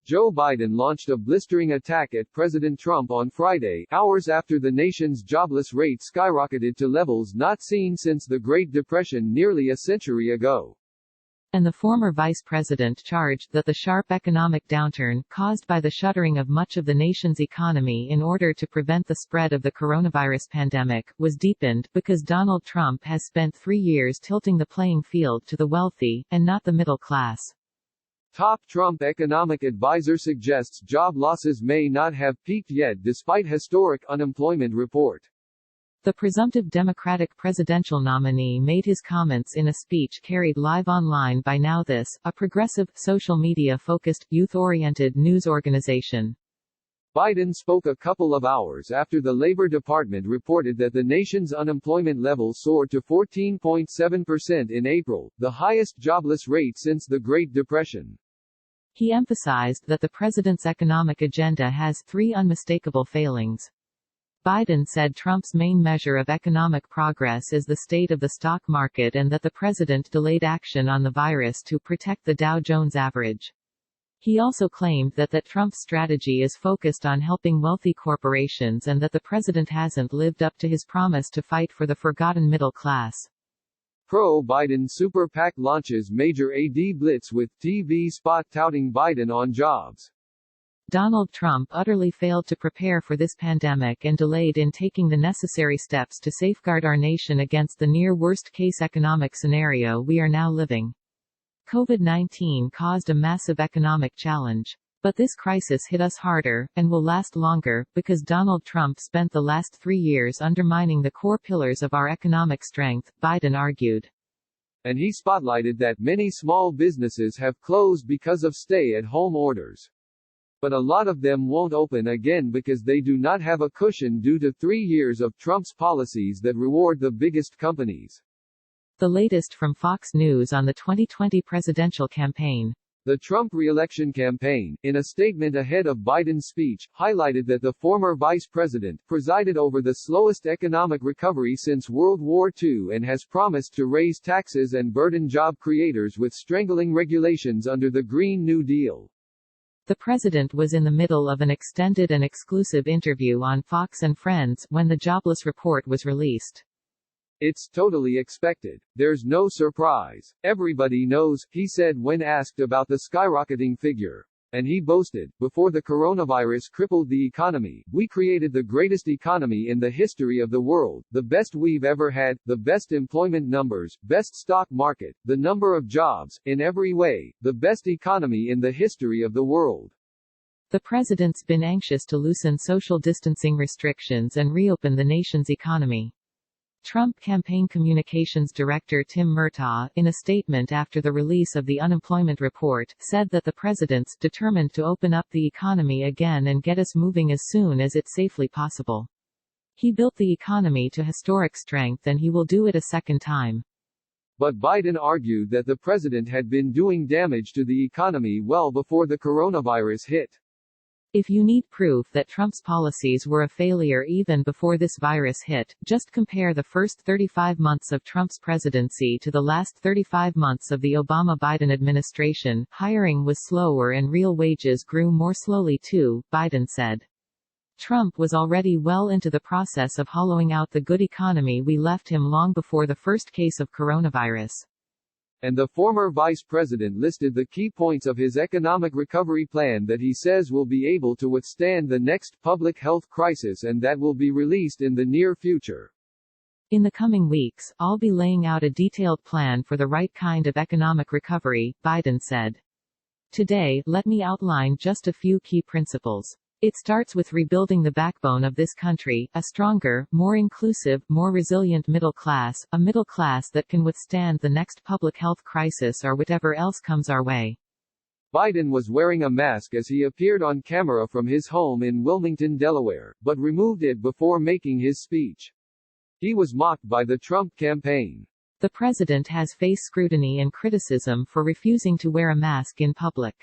Joe Biden launched a blistering attack at President Trump on Friday, hours after the nation's jobless rate skyrocketed to levels not seen since the Great Depression nearly a century ago. And the former vice president charged that the sharp economic downturn, caused by the shuttering of much of the nation's economy in order to prevent the spread of the coronavirus pandemic, was deepened, because Donald Trump has spent 3 years tilting the playing field to the wealthy, and not the middle class. Top Trump economic advisor suggests job losses may not have peaked yet despite historic unemployment report. The presumptive Democratic presidential nominee made his comments in a speech carried live online by Now This, a progressive, social media-focused, youth-oriented news organization. Biden spoke a couple of hours after the Labor Department reported that the nation's unemployment level soared to 14.7% in April, the highest jobless rate since the Great Depression. He emphasized that the president's economic agenda has 3 unmistakable failings. Biden said Trump's main measure of economic progress is the state of the stock market and that the president delayed action on the virus to protect the Dow Jones average. He also claimed that Trump's strategy is focused on helping wealthy corporations and that the president hasn't lived up to his promise to fight for the forgotten middle class. Pro-Biden super PAC launches major AD blitz with TV spot touting Biden on jobs. Donald Trump utterly failed to prepare for this pandemic and delayed in taking the necessary steps to safeguard our nation against the near worst-case economic scenario we are now living. COVID-19 caused a massive economic challenge. But this crisis hit us harder, and will last longer, because Donald Trump spent the last 3 years undermining the core pillars of our economic strength, Biden argued. And he spotlighted that many small businesses have closed because of stay-at-home orders. But a lot of them won't open again because they do not have a cushion due to 3 years of Trump's policies that reward the biggest companies. The latest from Fox News on the 2020 presidential campaign. The Trump re-election campaign, in a statement ahead of Biden's speech, highlighted that the former vice president presided over the slowest economic recovery since World War II and has promised to raise taxes and burden job creators with strangling regulations under the Green New Deal. The president was in the middle of an extended and exclusive interview on Fox and Friends when the jobless report was released. It's totally expected. There's no surprise. Everybody knows, he said when asked about the skyrocketing figure. And he boasted, before the coronavirus crippled the economy, we created the greatest economy in the history of the world, the best we've ever had, the best employment numbers, best stock market, the number of jobs, in every way, the best economy in the history of the world. The president's been anxious to loosen social distancing restrictions and reopen the nation's economy. Trump campaign communications director Tim Murtaugh, in a statement after the release of the unemployment report, said that the president's determined to open up the economy again and get us moving as soon as it's safely possible. He built the economy to historic strength and he will do it a second time. But Biden argued that the president had been doing damage to the economy well before the coronavirus hit. If you need proof that Trump's policies were a failure even before this virus hit, just compare the first 35 months of Trump's presidency to the last 35 months of the Obama-Biden administration. Hiring was slower and real wages grew more slowly too, Biden said. Trump was already well into the process of hollowing out the good economy we left him long before the first case of coronavirus. And the former vice president listed the key points of his economic recovery plan that he says will be able to withstand the next public health crisis and that will be released in the near future. In the coming weeks, I'll be laying out a detailed plan for the right kind of economic recovery, Biden said. Today, let me outline just a few key principles. It starts with rebuilding the backbone of this country, a stronger, more inclusive, more resilient middle class, a middle class that can withstand the next public health crisis or whatever else comes our way. Biden was wearing a mask as he appeared on camera from his home in Wilmington, Delaware, but removed it before making his speech. He was mocked by the Trump campaign. The president has faced scrutiny and criticism for refusing to wear a mask in public.